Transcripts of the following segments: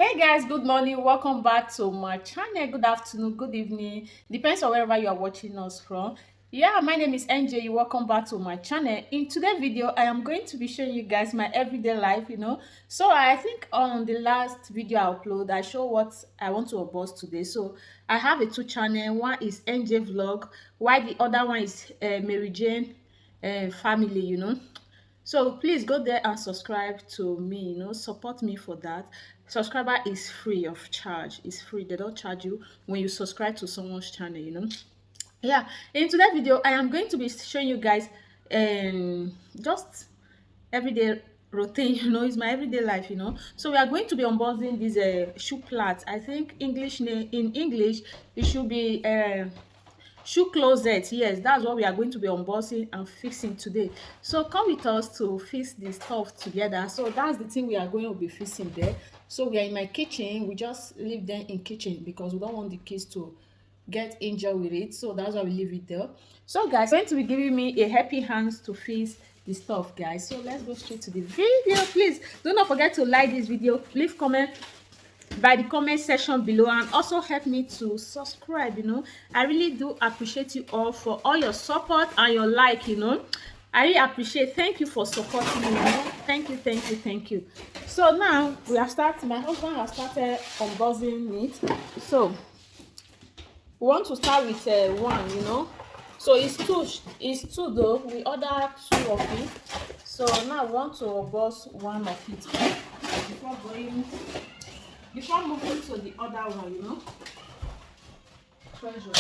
Hey guys, good morning. Welcome back to my channel. Good afternoon, good evening. Depends on wherever you are watching us from. Yeah, my name is NJ. Welcome back to my channel. In today's video, I am going to be showing you guys my everyday life. So I think on the last video I upload, I show what I want to upload today. So I have a two channel. One is NJ Vlog, while the other one is Mary Jane family. So please go there and subscribe to me, support me for that. Subscriber is free of charge. It's free. They don't charge you when you subscribe to someone's channel. Yeah, in today's video, I am going to be showing you guys just everyday routine, it's my everyday life. So we are going to be unboxing this shoe plat. I think English name in English it should be shoe closet. Yes, that's what we are going to be unboxing and fixing today. So come with us to fix the stuff together. So that's the thing we are going to be fixing there. So we are in my kitchen. We just leave them in kitchen because we don't want the kids to get injured with it. So that's why we leave it there. So guys, going to be giving me a happy hands to fix the stuff, guys. So let's go straight to the video. Please do not forget to like this video, leave comment by the comment section below, and also help me to subscribe. I really do appreciate you all for all your support and your like. I really appreciate. Thank you for supporting me. Thank you, thank you, thank you. So now we have started. My husband has started unboxing it. So we want to start with one. So it's two though. We order two of it. So now we want to unbox one of it before moving to the other one. Treasure.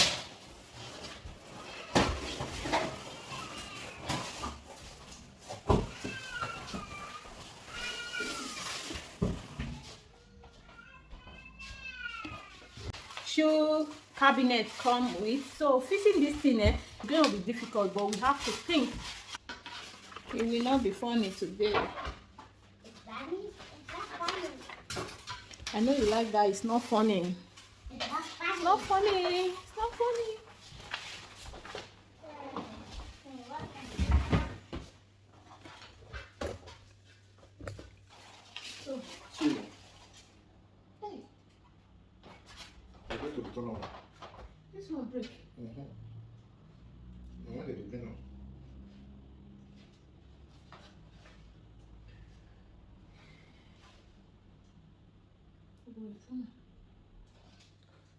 Shoe cabinet come with. So fixing this thing is going to be difficult, but we have to think. It will not be funny today. I know you like that. It's not funny. It's not funny. It's not funny. So, hey, I'm going to turn on. this one break. I want it to turn on.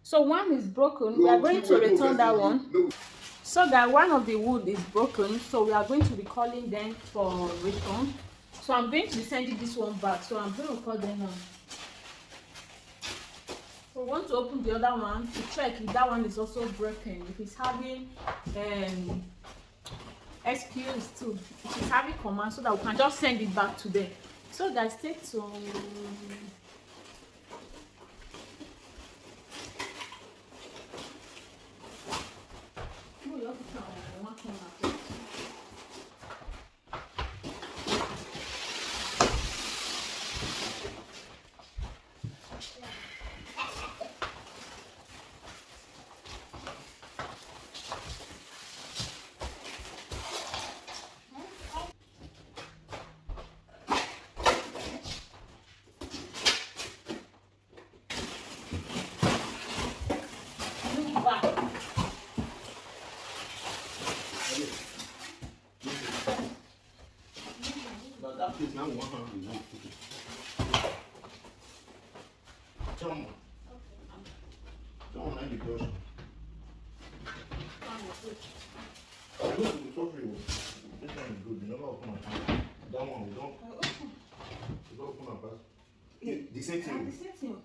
So one is broken. We are going to return that one. So that one of the wood is broken. So we are going to be calling them for return. So I'm going to be sending this one back. So I'm going to call them now. So we want to open the other one to check if that one is also broken. If it's having excuse too. If it's having command, so that we can just send it back to them. So guys, take some. But that place now 100 is Come on, I need to I know it's sorry. This one is good. You never open my pass. That one we don't. We don't open our pass. The same thing. The same thing.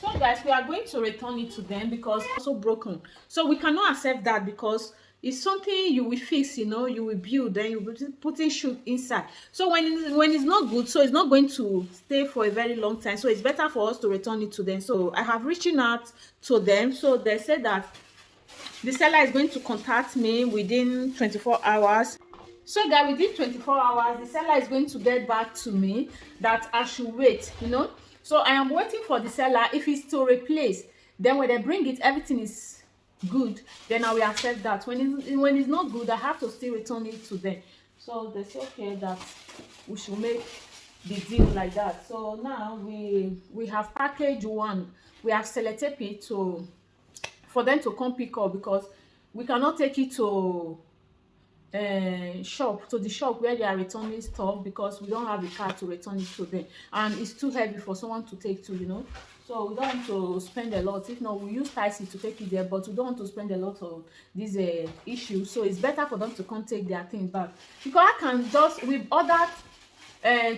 So guys, we are going to return it to them because it's also broken. So we cannot accept that because it's something you will fix, you will build, then you will put in shoe inside. So when it's not good, so it's not going to stay for a very long time. So it's better for us to return it to them. So I have reaching out to them. So they said that the seller is going to contact me within 24 hours. So that within 24 hours, the seller is going to get back to me that I should wait, you know. So I am waiting for the seller. If it's to replace, then when they bring it, everything is good, then I will accept that. When it's not good, I have to still return it to them. So they say okay that we should make the deal like that. So now we have package one, we have selected it to for them to come pick up, because we cannot take it to shop, to the shop where they are returning stuff, because we don't have a car to return it to them, and it's too heavy for someone to take to, you know. So we don't want to spend a lot. If not, we use taxi to take it there, but we don't want to spend a lot of these issues. So it's better for them to come take their thing back, because I can just, we've ordered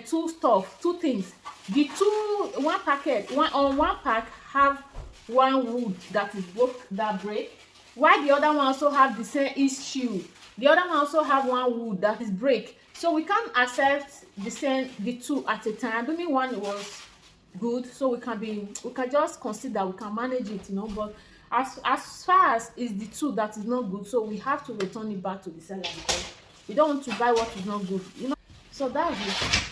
two things. The two, one packet, one pack have one wood that is broke, that break, while the other one also have the same issue. The other one also have one wood that is break. So we can't accept the two at a time. I don't mean one was good, so we can just consider, we can manage it, you know. But as far as is the two that is not good, so we have to return it back to the seller, because we don't want to buy what is not good, you know. So that's it.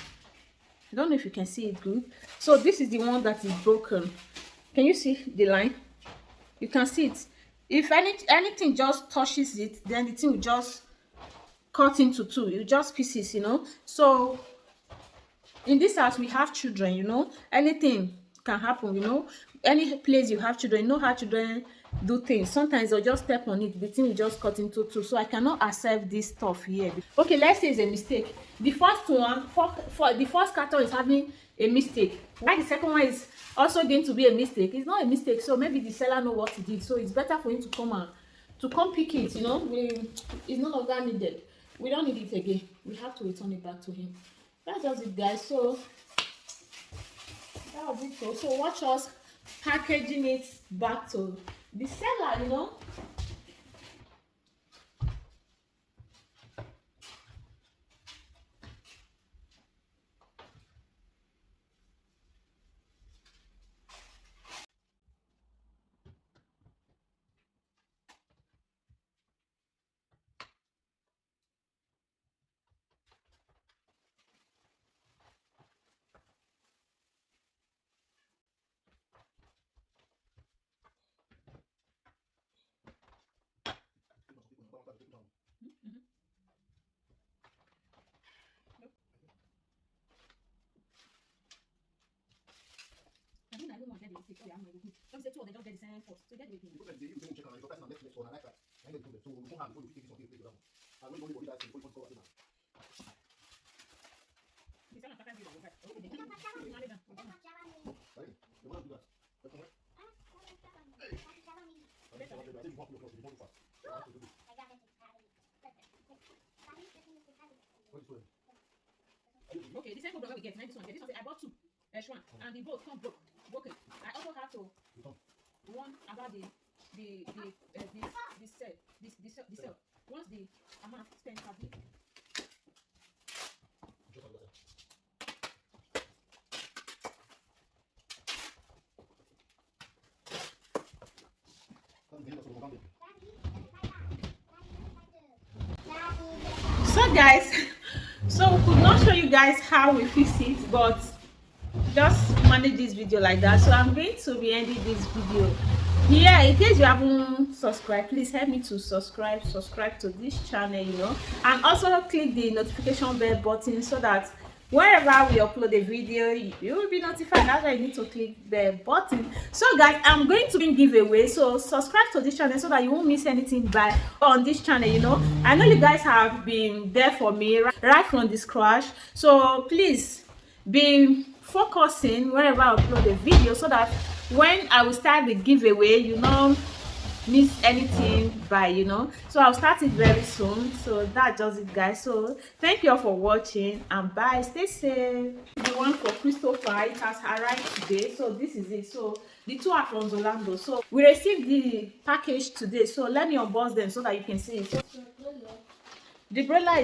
I don't know if you can see it good. So this is the one that is broken. Can you see the line? You can see it. If anything just touches it, then the thing will just cut into two. You just pieces, you know. So in this house we have children, you know. Anything can happen, you know. Any place you have children, you know how children do things. Sometimes they'll just step on it, the thing will just cut into two. So I cannot accept this stuff here. Okay, let's say it's a mistake. The first one, for the first carton is having a mistake, why the second one is also going to be a mistake. It's not a mistake, so maybe the seller know what he did, so it's better for him to come pick it, you know. It's no longer needed. We don't need it again. We have to return it back to him. That's just it, guys. So that was it. So watch us packaging it back to the seller, you know. I don't want to get the mistake. Oh, yeah, I'm good. Don't say two of them just get the same fault. So get the thing. Because you check on your person on Netflix or on iPad, and they do that. So we don't have before you take this on take it down. And when you body that before you go out now. The seller can't do that. Okay, then. Sorry, you want to do that? That's all right. Hey. I think you want to do it fast. Okay, the second problem we get, this one. This one I bought two. One, and the both come broken. I also have to one about the cell. Once the amount spent per week. So guys, so we could not show you guys how we fix it, but just manage this video like that. So I'm going to be ending this video here. In case you haven't subscribed, please help me to subscribe to this channel, you know, and also click the notification bell button, so that wherever we upload a video, you will be notified. That's why you need to click the button. So guys, I'm going to be giveaway, so subscribe to this channel so that you won't miss anything by on this channel, you know. I know you guys have been there for me right from the scratch, so please be focusing wherever I upload a video, so that when I will start the giveaway, you don't miss anything by, you know. So I'll start it very soon. So that's just it, guys. So thank you all for watching, and bye. Stay safe. The one for Christopher, it has arrived today. So this is it. So the two are from Zalando. So we received the package today, so let me unbox them so that you can see it. So the umbrella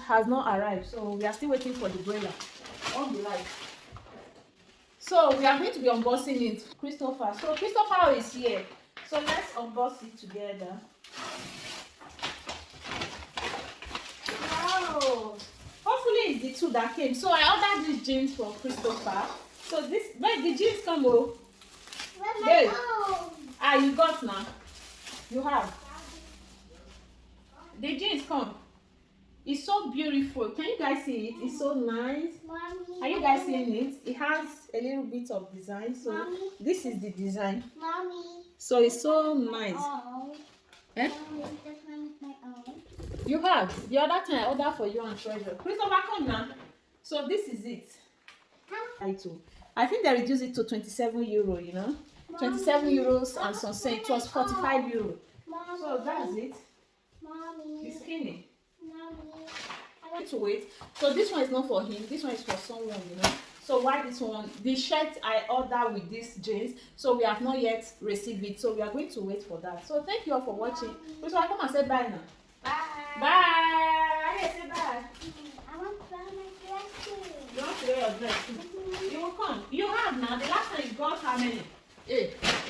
has not arrived, so we are still waiting for the umbrella on the light. So we are going to be unboxing it. Christopher. So Christopher is here. So let's unbox it together. Wow! Hopefully it's the two that came. So I ordered these jeans from Christopher. So this, where the jeans come? Oh, babe. Ah, you got now. You have. The jeans come. It's so beautiful. Can you guys see it? It's so nice. Mommy, are you guys seeing it? It has a little bit of design. So Mommy, this is the design. Mommy, so it's so nice. Eh? Mommy, this one is my own. You have. The other time I ordered for you and Treasure. Christopher, come now. So this is it. I think they reduced it to 27 euro, you know. Mommy, 27 euros and some cents. It was 45 euro. Mommy, so that's it. Mommy, it's skinny. Mommy, I want to wait. So this one is not for him. This one is for someone, you know. So why this one? The shirt I ordered with these jeans. So we have not yet received it. So we are going to wait for that. So thank you all for watching. So I come and say bye now. Bye. Bye. Hey, say bye. I want to wear my dress too. You want to wear your dress too? You will come. You have now. The last time you got how many? 8.